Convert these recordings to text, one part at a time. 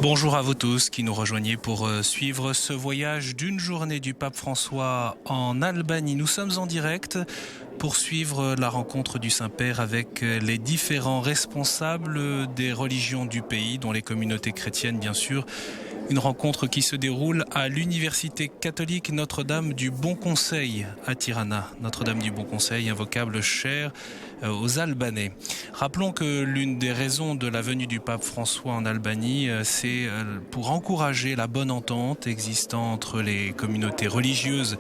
Bonjour à vous tous qui nous rejoignez pour suivre ce voyage d'une journée du pape François en Albanie. Nous sommes en direct pour suivre la rencontre du Saint-Père avec les différents responsables des religions du pays, dont les communautés chrétiennes bien sûr. Une rencontre qui se déroule à l'Université catholique Notre-Dame du Bon Conseil à Tirana. Notre-Dame du Bon Conseil, un vocable cher aux Albanais. Rappelons que l'une des raisons de la venue du pape François en Albanie, c'est pour encourager la bonne entente existant entre les communautés religieuses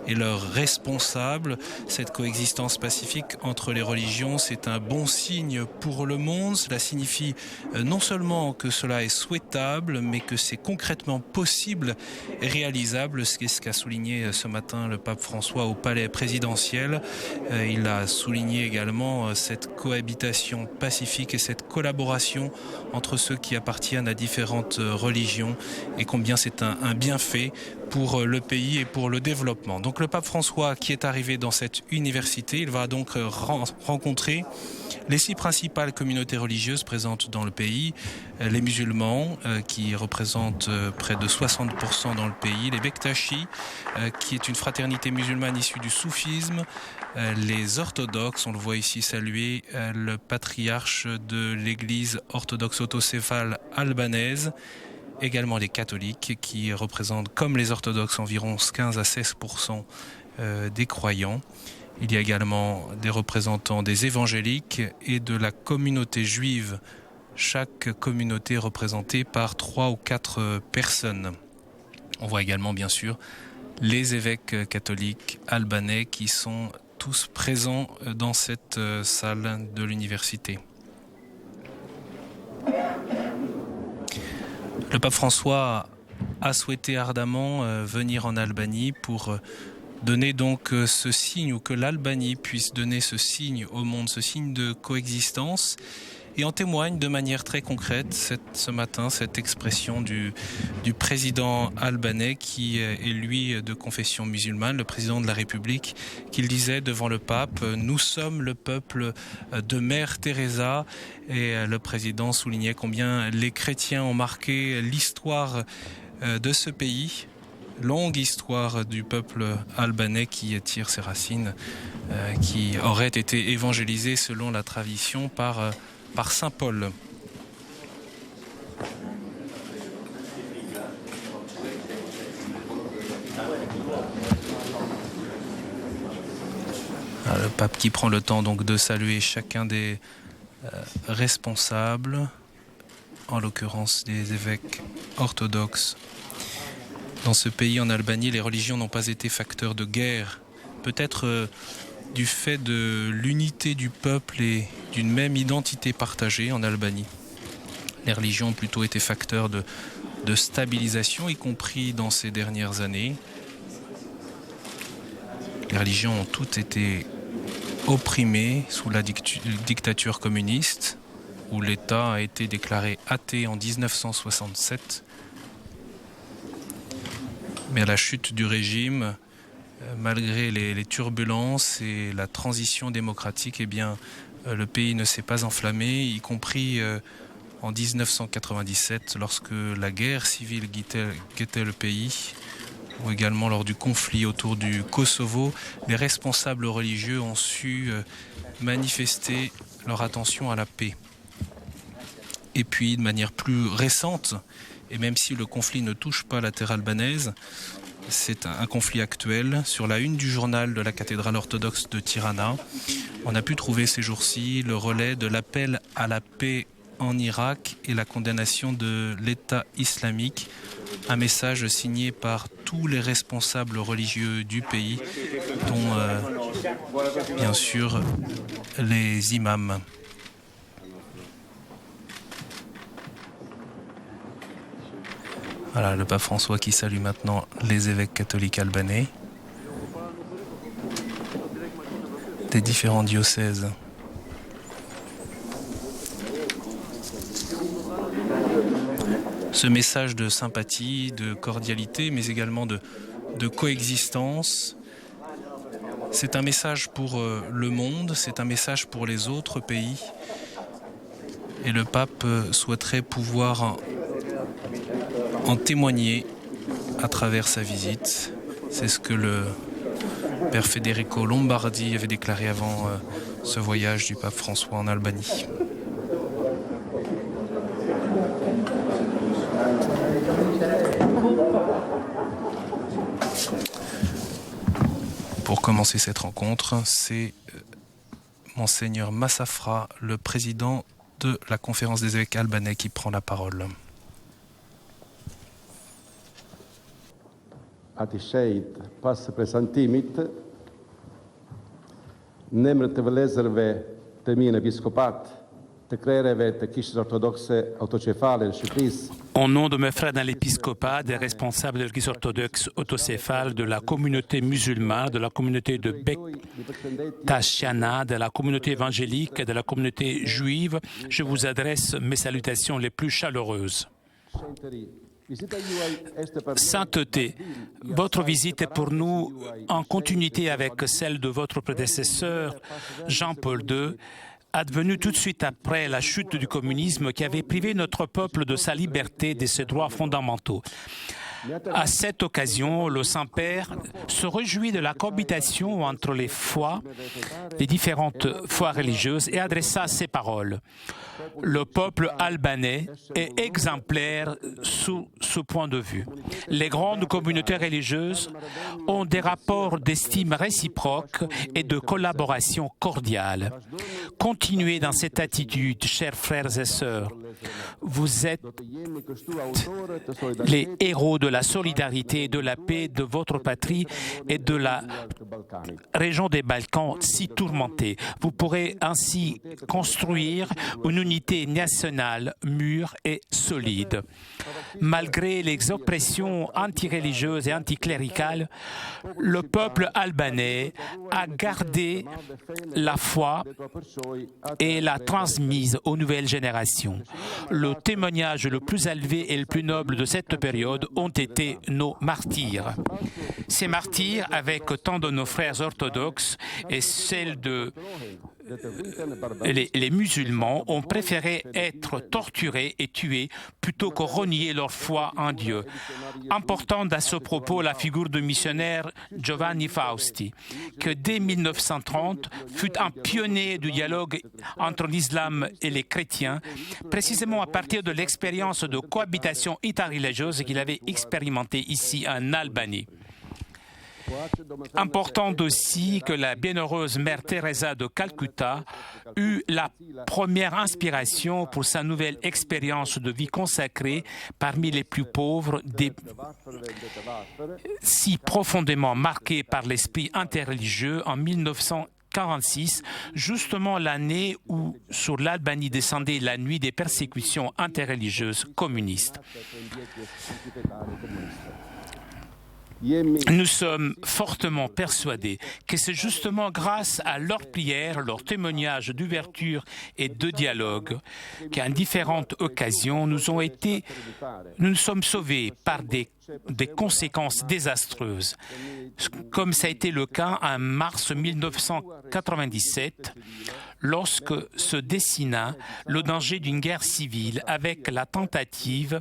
et leurs responsables. Cette coexistence pacifique entre les religions, c'est un bon signe pour le monde. Cela signifie non seulement que cela est souhaitable, mais que c'est concrètement possible et réalisable. C'est ce qu'a souligné ce matin le pape François au palais présidentiel. Il a souligné également cette cohabitation pacifique et cette collaboration entre ceux qui appartiennent à différentes religions et combien c'est un bienfait pour le pays et pour le développement. Donc le pape François qui est arrivé dans cette université, il va donc rencontrer les 6 principales communautés religieuses présentes dans le pays, les musulmans qui représentent près de 60% dans le pays, les Bektashi qui est une fraternité musulmane issue du soufisme, les orthodoxes, on le voit ici saluer le patriarche de l'église orthodoxe autocéphale albanaise, également les catholiques qui représentent comme les orthodoxes environ 15 à 16% des croyants. Il y a également des représentants des évangéliques et de la communauté juive, chaque communauté représentée par 3 ou 4 personnes. On voit également bien sûr les évêques catholiques albanais qui sont tous présents dans cette salle de l'université. Le pape François a souhaité ardemment venir en Albanie pour donner donc ce signe, ou que l'Albanie puisse donner ce signe au monde, ce signe de coexistence. Et en témoigne de manière très concrète ce matin cette expression du président albanais qui est lui de confession musulmane, le président de la République, qu'il disait devant le pape « Nous sommes le peuple de Mère Teresa ». Et le président soulignait combien les chrétiens ont marqué l'histoire de ce pays, longue histoire du peuple albanais qui tire ses racines, qui aurait été évangélisé selon la tradition par Saint Paul. Le pape qui prend le temps donc de saluer chacun des responsables, en l'occurrence des évêques orthodoxes. Dans ce pays, en Albanie, les religions n'ont pas été facteurs de guerre. Peut-être du fait de l'unité du peuple et d'une même identité partagée en Albanie. Les religions ont plutôt été facteurs de stabilisation, y compris dans ces dernières années. Les religions ont toutes été opprimées sous la dictature communiste, où l'État a été déclaré athée en 1967. Mais à la chute du régime, malgré les turbulences et la transition démocratique, eh bien, le pays ne s'est pas enflammé, y compris en 1997, lorsque la guerre civile guettait le pays, ou également lors du conflit autour du Kosovo. Les responsables religieux ont su manifester leur attention à la paix. Et puis, de manière plus récente, et même si le conflit ne touche pas la terre albanaise, c'est un conflit actuel. Sur la une du journal de la cathédrale orthodoxe de Tirana, on a pu trouver ces jours-ci le relais de l'appel à la paix en Irak et la condamnation de l'État islamique. Un message signé par tous les responsables religieux du pays, dont bien sûr les imams. Voilà, le pape François qui salue maintenant les évêques catholiques albanais des différents diocèses. Ce message de sympathie, de cordialité, mais également de coexistence, c'est un message pour le monde, c'est un message pour les autres pays. Et le pape souhaiterait pouvoir en témoigner à travers sa visite. C'est ce que le père Federico Lombardi avait déclaré avant ce voyage du pape François en Albanie. Pour commencer cette rencontre, c'est Monseigneur Massafra, le président de la conférence des évêques albanais, qui prend la parole. Atisheit pas presantimit, nemre të vëllezërve të mi në episkopat, të krereve të kishës ortodokse autocefale në Shqipërisë. Au nom de mes frères dans l'épiscopat, des responsables de l'Église orthodoxe autocéphale, de la communauté musulmane, de la communauté de Bektashiana, de la communauté évangélique et de la communauté juive, je vous adresse mes salutations les plus chaleureuses. Sainteté, votre visite est pour nous en continuité avec celle de votre prédécesseur Jean-Paul II, advenu tout de suite après la chute du communisme qui avait privé notre peuple de sa liberté et de ses droits fondamentaux. À cette occasion, le Saint-Père se réjouit de la cohabitation entre les foi, les différentes foi religieuses, et adressa ces paroles. Le peuple albanais est exemplaire sous ce point de vue. Les grandes communautés religieuses ont des rapports d'estime réciproque et de collaboration cordiale. Continuez dans cette attitude, chers frères et sœurs. Vous êtes les héros de la solidarité et de la paix de votre patrie et de la région des Balkans si tourmentée. Vous pourrez ainsi construire une unité nationale mûre et solide. Malgré les oppressions antireligieuses et anticléricales, le peuple albanais a gardé la foi et l'a transmise aux nouvelles générations. Le témoignage le plus élevé et le plus noble de cette période ont été nos martyrs. Ces martyrs, avec tant de nos frères orthodoxes et celles de les musulmans, ont préféré être torturés et tués plutôt que renier leur foi en Dieu. Importante à ce propos la figure du missionnaire Giovanni Fausti, que dès 1930 fut un pionnier du dialogue entre l'islam et les chrétiens, précisément à partir de l'expérience de cohabitation interreligieuse qu'il avait expérimentée ici en Albanie. Important aussi que la bienheureuse mère Teresa de Calcutta eut la première inspiration pour sa nouvelle expérience de vie consacrée parmi les plus pauvres, si profondément marquée par l'esprit interreligieux en 1946, justement l'année où sur l'Albanie descendait la nuit des persécutions interreligieuses communistes. Nous sommes fortement persuadés que c'est justement grâce à leurs prières, leurs témoignages d'ouverture et de dialogue qu'à différentes occasions nous sommes sauvés par des conséquences désastreuses, comme ça a été le cas en mars 1997, lorsque se dessina le danger d'une guerre civile avec la tentative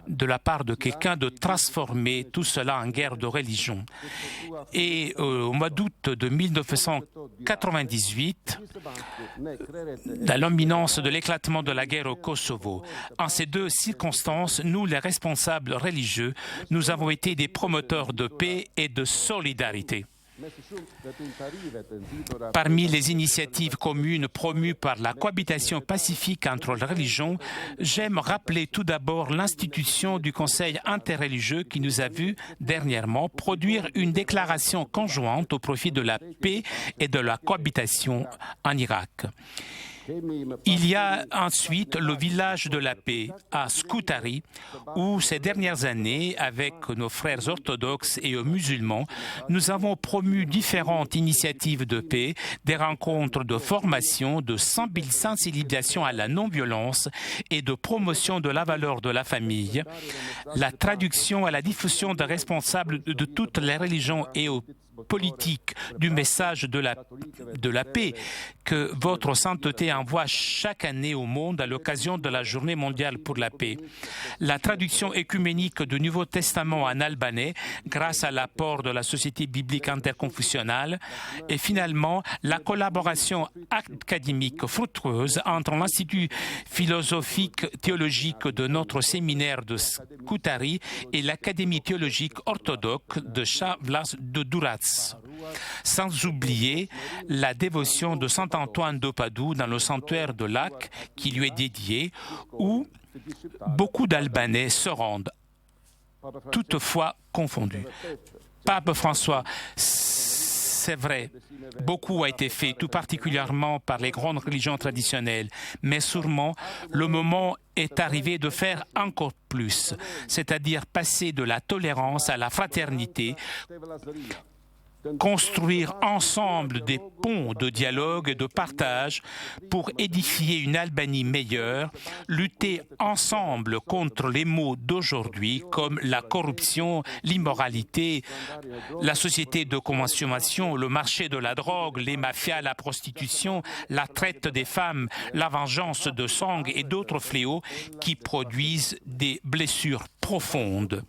de la part de quelqu'un de transformer tout cela en guerre de religion. Et au mois d'août de 1998, dans l'imminence de l'éclatement de la guerre au Kosovo, en ces deux circonstances, nous, les responsables religieux, nous avons été des promoteurs de paix et de solidarité. Parmi les initiatives communes promues par la cohabitation pacifique entre les religions, j'aime rappeler tout d'abord l'institution du Conseil interreligieux qui nous a vu dernièrement produire une déclaration conjointe au profit de la paix et de la cohabitation en Irak. Il y a ensuite le village de la paix à Scutari, où ces dernières années, avec nos frères orthodoxes et musulmans, nous avons promu différentes initiatives de paix, des rencontres de formation, de sensibilisation à la non-violence et de promotion de la valeur de la famille, la traduction et la diffusion des responsables de toutes les religions et politique du message de la paix que votre sainteté envoie chaque année au monde à l'occasion de la Journée mondiale pour la paix. La traduction écuménique du Nouveau Testament en albanais grâce à l'apport de la Société biblique interconfessionnelle et finalement la collaboration académique fructueuse entre l'Institut philosophique théologique de notre séminaire de Scutari et l'Académie théologique orthodoxe de Chavlas de Durac. Sans oublier la dévotion de Saint Antoine de Padoue dans le sanctuaire de Lac qui lui est dédié, où beaucoup d'Albanais se rendent, toutefois confondus. Pape François, c'est vrai, beaucoup a été fait, tout particulièrement par les grandes religions traditionnelles, mais sûrement le moment est arrivé de faire encore plus, c'est-à-dire passer de la tolérance à la fraternité, construire ensemble des ponts de dialogue et de partage pour édifier une Albanie meilleure, lutter ensemble contre les maux d'aujourd'hui comme la corruption, l'immoralité, la société de consommation, le marché de la drogue, les mafias, la prostitution, la traite des femmes, la vengeance de sang et d'autres fléaux qui produisent des blessures profondes.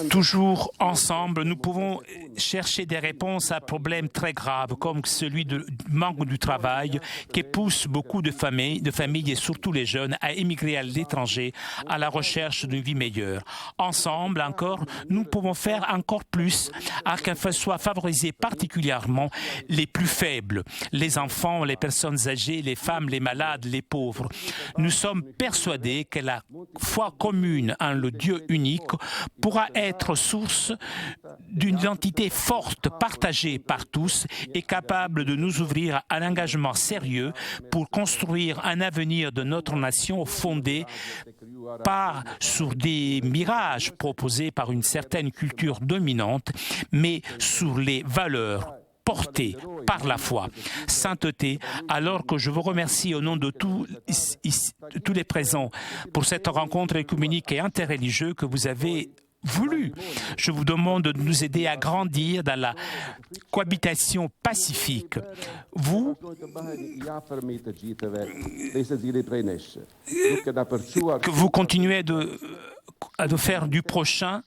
Toujours ensemble, nous pouvons chercher des réponses à problèmes très graves comme celui du manque du travail qui pousse beaucoup de familles et surtout les jeunes à émigrer à l'étranger à la recherche d'une vie meilleure. Ensemble encore, nous pouvons faire encore plus afin que soient favorisés particulièrement les plus faibles, les enfants, les personnes âgées, les femmes, les malades, les pauvres. Nous sommes persuadés que la foi commune en le Dieu unique pourra être source d'une identité forte partagée par tous et capable de nous ouvrir à un engagement sérieux pour construire un avenir de notre nation fondé pas sur des mirages proposés par une certaine culture dominante, mais sur les valeurs portée par la foi. Sainteté, alors que je vous remercie au nom de tous les présents pour cette rencontre écuménique et interreligieuse que vous avez voulu. Je vous demande de nous aider à grandir dans la cohabitation pacifique. Vous, que vous continuez de faire du prochain,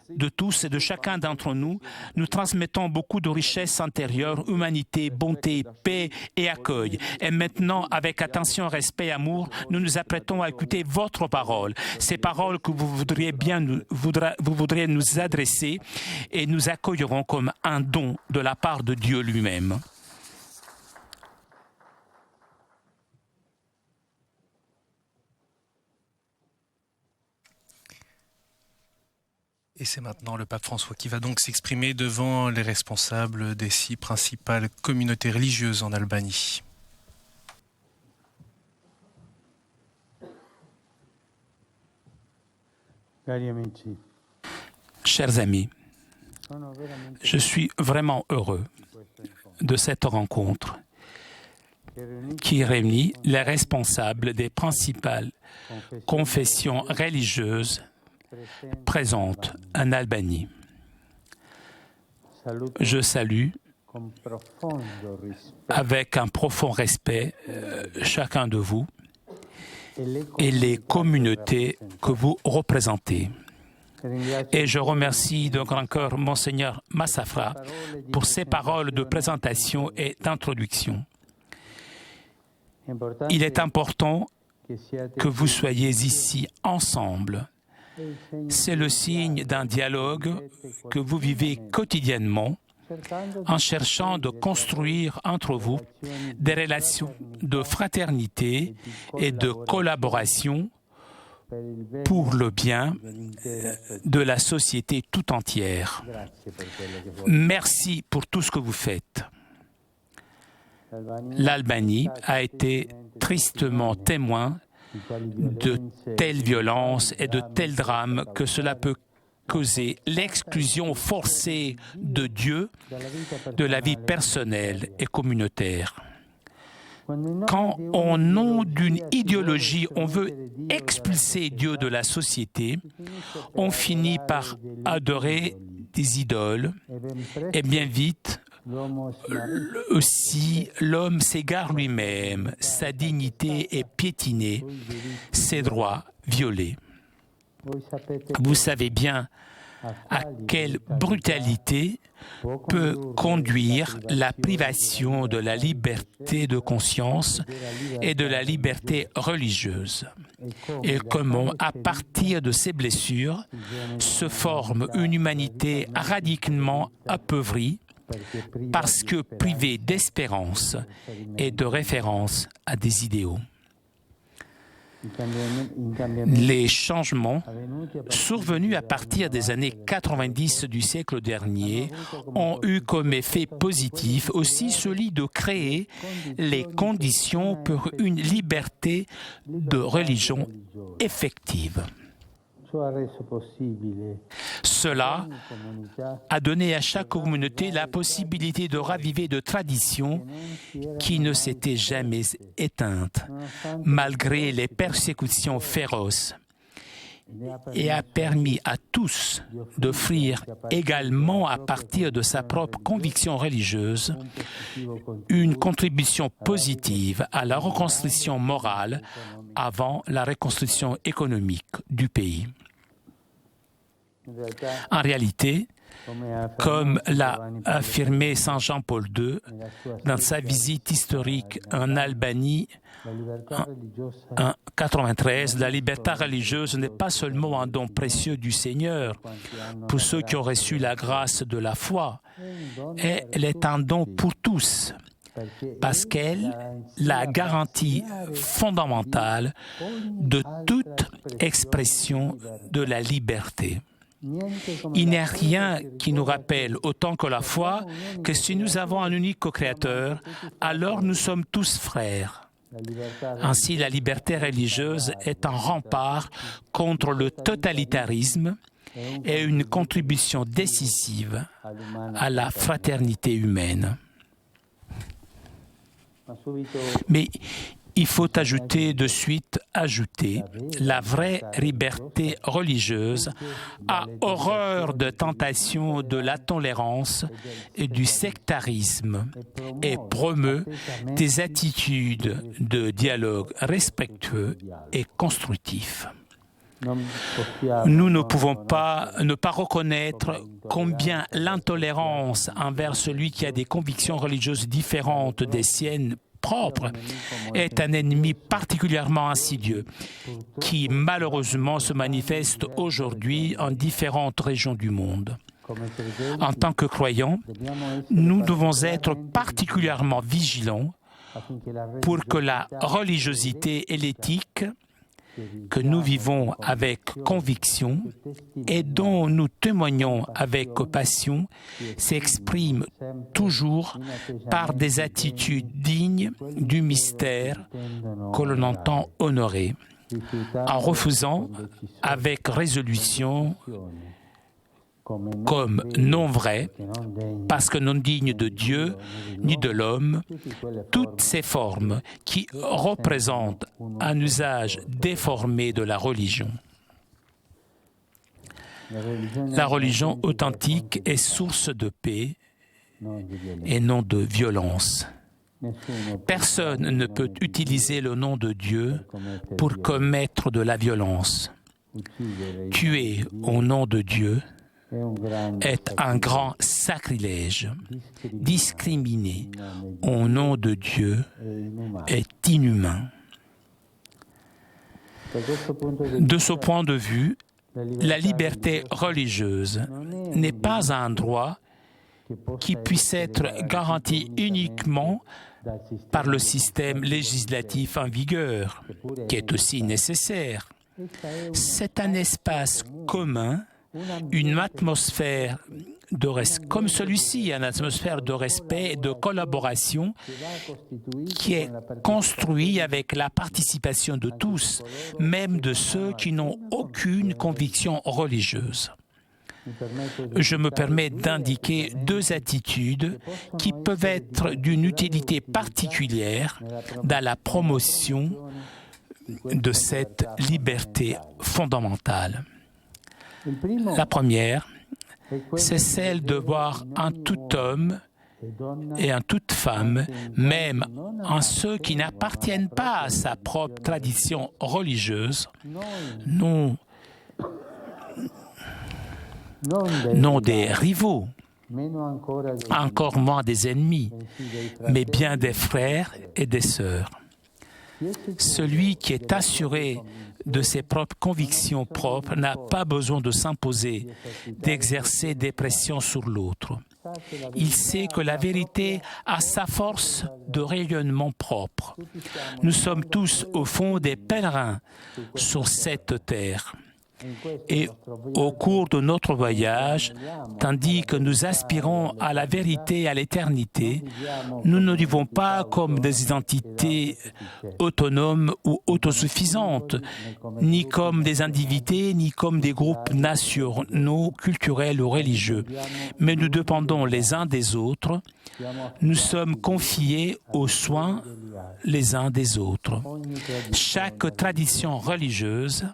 de tous et de chacun d'entre nous, nous transmettons beaucoup de richesses intérieures, humanité, bonté, paix et accueil. Et maintenant, avec attention, respect et amour, nous nous apprêtons à écouter votre parole. Ces paroles que vous voudriez nous adresser et nous accueillerons comme un don de la part de Dieu lui-même. Et c'est maintenant le pape François qui va donc s'exprimer devant les responsables des 6 principales communautés religieuses en Albanie. Chers amis, je suis vraiment heureux de cette rencontre qui réunit les responsables des principales confessions religieuses présentes en Albanie. Je salue avec un profond respect chacun de vous et les communautés que vous représentez. Et je remercie de grand cœur Monseigneur Massafra pour ses paroles de présentation et d'introduction. Il est important que vous soyez ici ensemble. C'est le signe d'un dialogue que vous vivez quotidiennement en cherchant de construire entre vous des relations de fraternité et de collaboration pour le bien de la société tout entière. Merci pour tout ce que vous faites. L'Albanie a été tristement témoin de telles violences et de tels drames que cela peut causer l'exclusion forcée de Dieu de la vie personnelle et communautaire. Quand, au nom d'une idéologie, on veut expulser Dieu de la société, on finit par adorer des idoles, et bien vite, aussi l'homme s'égare lui-même, sa dignité est piétinée, ses droits violés. Vous savez bien à quelle brutalité peut conduire la privation de la liberté de conscience et de la liberté religieuse, et comment, à partir de ces blessures, se forme une humanité radicalement appauvrie parce que privée d'espérance et de référence à des idéaux. Les changements survenus à partir des années 90 du siècle dernier ont eu comme effet positif aussi celui de créer les conditions pour une liberté de religion effective. Cela a donné à chaque communauté la possibilité de raviver de traditions qui ne s'étaient jamais éteintes, malgré les persécutions féroces, et a permis à tous d'offrir également, à partir de sa propre conviction religieuse, une contribution positive à la reconstruction morale avant la reconstruction économique du pays. En réalité, comme l'a affirmé Saint Jean-Paul II dans sa visite historique en Albanie en 1993, la liberté religieuse n'est pas seulement un don précieux du Seigneur pour ceux qui ont reçu la grâce de la foi, elle est un don pour tous, parce qu'elle la garantie fondamentale de toute expression de la liberté. Il n'y a rien qui nous rappelle autant que la foi que si nous avons un unique co-créateur, alors nous sommes tous frères. Ainsi, la liberté religieuse est un rempart contre le totalitarisme et une contribution décisive à la fraternité humaine. Mais il faut ajouter de suite, la vraie liberté religieuse a horreur de tentation de la tolérance et du sectarisme et promeut des attitudes de dialogue respectueux et constructif. Nous ne pouvons pas ne pas reconnaître combien l'intolérance envers celui qui a des convictions religieuses différentes des siennes propre est un ennemi particulièrement insidieux qui malheureusement se manifeste aujourd'hui en différentes régions du monde. En tant que croyants, nous devons être particulièrement vigilants pour que la religiosité et l'éthique que nous vivons avec conviction et dont nous témoignons avec passion s'expriment toujours par des attitudes dignes du mystère que l'on entend honorer, en refusant avec résolution comme non vrai, parce que non digne de Dieu ni de l'homme, toutes ces formes qui représentent un usage déformé de la religion. La religion authentique est source de paix et non de violence. Personne ne peut utiliser le nom de Dieu pour commettre de la violence. Tuer au nom de Dieu est un grand sacrilège. Discriminer au nom de Dieu est inhumain. De ce point de vue, la liberté religieuse n'est pas un droit qui puisse être garanti uniquement par le système législatif en vigueur, qui est aussi nécessaire. C'est un espace commun, une atmosphère comme celui-ci, une atmosphère de respect et de collaboration qui est construite avec la participation de tous, même de ceux qui n'ont aucune conviction religieuse. Je me permets d'indiquer deux attitudes qui peuvent être d'une utilité particulière dans la promotion de cette liberté fondamentale. La première, c'est celle de voir en tout homme et en toute femme, même en ceux qui n'appartiennent pas à sa propre tradition religieuse, non des rivaux, encore moins des ennemis, mais bien des frères et des sœurs. Celui qui est assuré de ses propres convictions propres n'a pas besoin de s'imposer, d'exercer des pressions sur l'autre. Il sait que la vérité a sa force de rayonnement propre. Nous sommes tous, au fond, des pèlerins sur cette terre. Et au cours de notre voyage, tandis que nous aspirons à la vérité et à l'éternité, nous ne vivons pas comme des identités autonomes ou autosuffisantes, ni comme des individus, ni comme des groupes nationaux, culturels ou religieux. Mais nous dépendons les uns des autres, nous sommes confiés aux soins les uns des autres. Chaque tradition religieuse,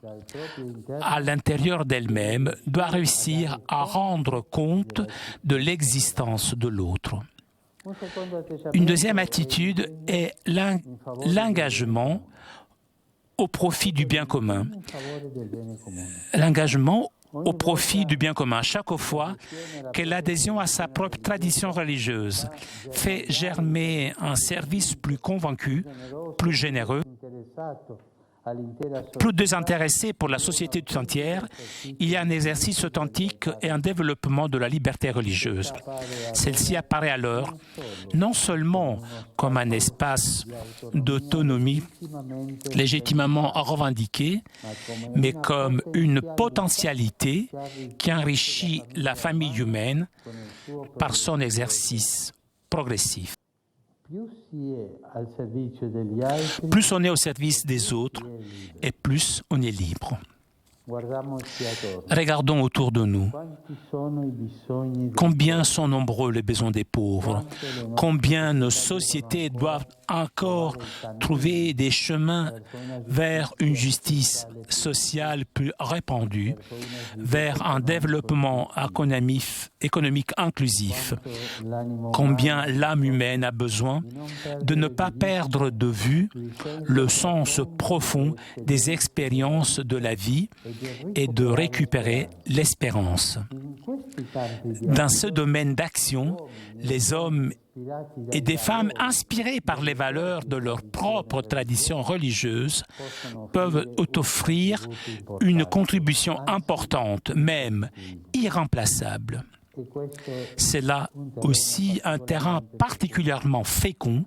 à l'intérieur d'elle-même, doit réussir à rendre compte de l'existence de l'autre. Une deuxième attitude est l'engagement au profit du bien commun. L'engagement au profit du bien commun. Chaque fois que l'adhésion à sa propre tradition religieuse fait germer un service plus convaincu, plus généreux, plus désintéressé pour la société tout entière, il y a un exercice authentique et un développement de la liberté religieuse. Celle-ci apparaît alors non seulement comme un espace d'autonomie légitimement revendiqué, mais comme une potentialité qui enrichit la famille humaine par son exercice progressif. Plus on est au service des autres et plus on est libre. Regardons autour de nous. Combien sont nombreux les besoins des pauvres? Combien nos sociétés doivent encore trouver des chemins vers une justice sociale plus répandue, vers un développement économique inclusif? Combien l'âme humaine a besoin de ne pas perdre de vue le sens profond des expériences de la vie et de récupérer l'espérance. Dans ce domaine d'action, les hommes et des femmes inspirés par les valeurs de leur propre tradition religieuse peuvent offrir une contribution importante, même irremplaçable. C'est là aussi un terrain particulièrement fécond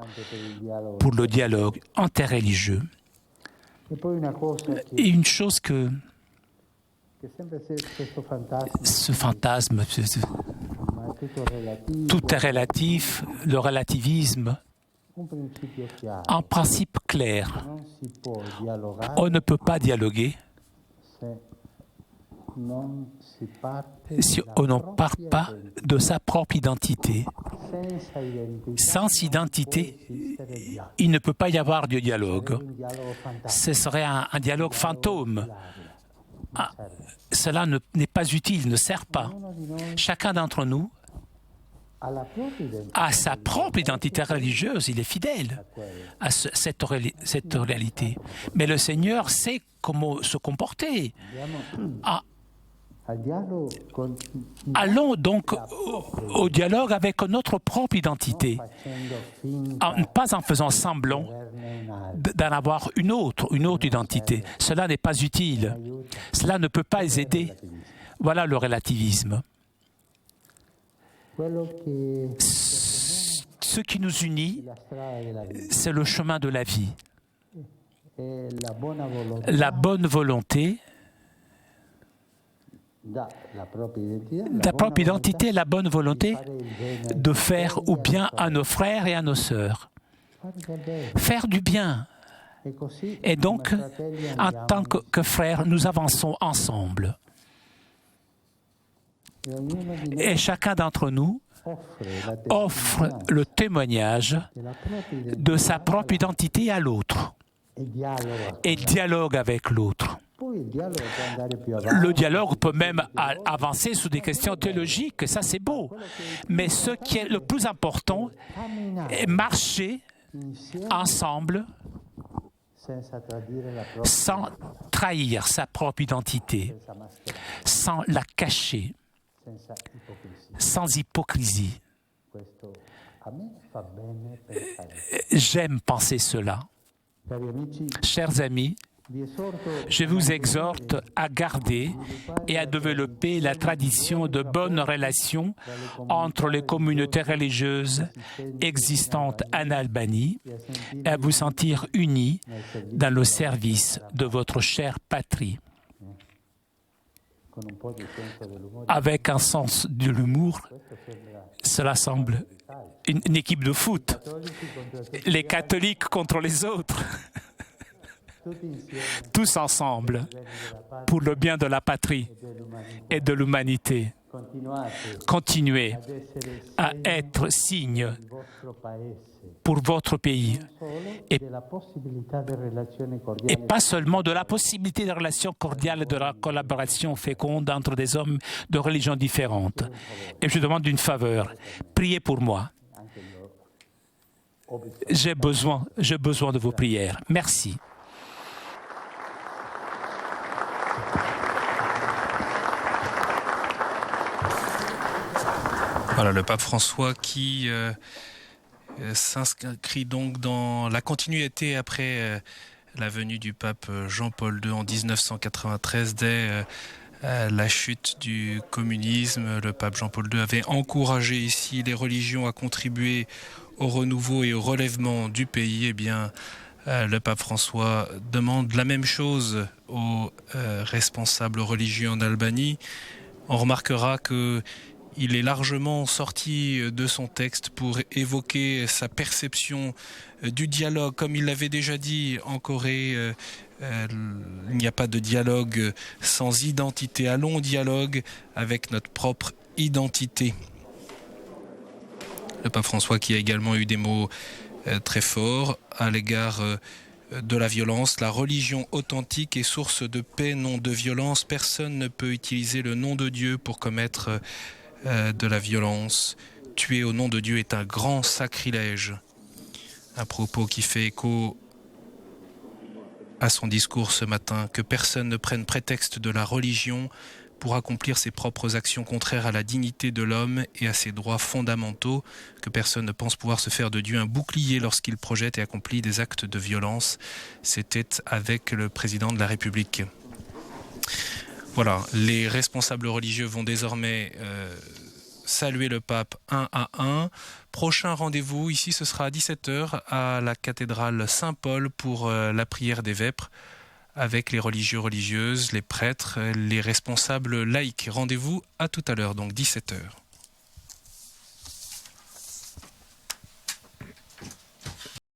pour le dialogue interreligieux. Et une chose que ce fantasme, tout est relatif, le relativisme, un principe clair. On ne peut pas dialoguer si on ne part pas de sa propre identité. Sans identité, il ne peut pas y avoir de dialogue. Ce serait un dialogue fantôme. Cela n'est pas utile, ne sert pas. Chacun d'entre nous a sa propre identité religieuse, il est fidèle à cette réalité. Mais le Seigneur sait comment se comporter. Allons donc au dialogue avec notre propre identité, pas en faisant semblant d'en avoir une autre identité. Cela n'est pas utile. Cela ne peut pas les aider. Voilà le relativisme. Ce qui nous unit, c'est le chemin de la vie. La bonne volonté, la propre identité, la bonne volonté de faire au bien à nos frères et à nos sœurs. Faire du bien. Et donc, en tant que frères, nous avançons ensemble. Et chacun d'entre nous offre le témoignage de sa propre identité à l'autre et dialogue avec l'autre. Le dialogue peut même avancer sur des questions théologiques, ça c'est beau. Mais ce qui est le plus important est marcher ensemble sans trahir sa propre identité, sans la cacher, sans hypocrisie. J'aime penser cela. Chers amis, je vous exhorte à garder et à développer la tradition de bonnes relations entre les communautés religieuses existantes en Albanie et à vous sentir unis dans le service de votre chère patrie. Avec un sens de l'humour, cela semble une équipe de foot. Les catholiques contre les autres. Tous ensemble, pour le bien de la patrie et de l'humanité. Continuez à être signe pour votre pays et pas seulement de la possibilité de relations cordiales et de la collaboration féconde entre des hommes de religions différentes. Et je demande une faveur, priez pour moi. J'ai besoin de vos prières. Merci. Voilà, le pape François qui s'inscrit donc dans la continuité après la venue du pape Jean-Paul II en 1993, dès la chute du communisme. Le pape Jean-Paul II avait encouragé ici les religions à contribuer au renouveau et au relèvement du pays. Eh bien, le pape François demande la même chose aux responsables religieux en Albanie. On remarquera que il est largement sorti de son texte pour évoquer sa perception du dialogue. Comme il l'avait déjà dit en Corée, il n'y a pas de dialogue sans identité. Allons au dialogue avec notre propre identité. Le pape François qui a également eu des mots très forts à l'égard de la violence. La religion authentique est source de paix, non de violence. Personne ne peut utiliser le nom de Dieu pour commettre de la violence. Tuer au nom de Dieu est un grand sacrilège. Un propos qui fait écho à son discours ce matin. Que personne ne prenne prétexte de la religion pour accomplir ses propres actions contraires à la dignité de l'homme et à ses droits fondamentaux. Que personne ne pense pouvoir se faire de Dieu un bouclier lorsqu'il projette et accomplit des actes de violence. C'était avec le président de la République. Voilà, les responsables religieux vont désormais saluer le pape un à un. Prochain rendez-vous, ici ce sera à 17h à la cathédrale Saint-Paul pour la prière des vêpres avec les religieux, religieuses, les prêtres, les responsables laïcs. Rendez-vous à tout à l'heure, donc 17h.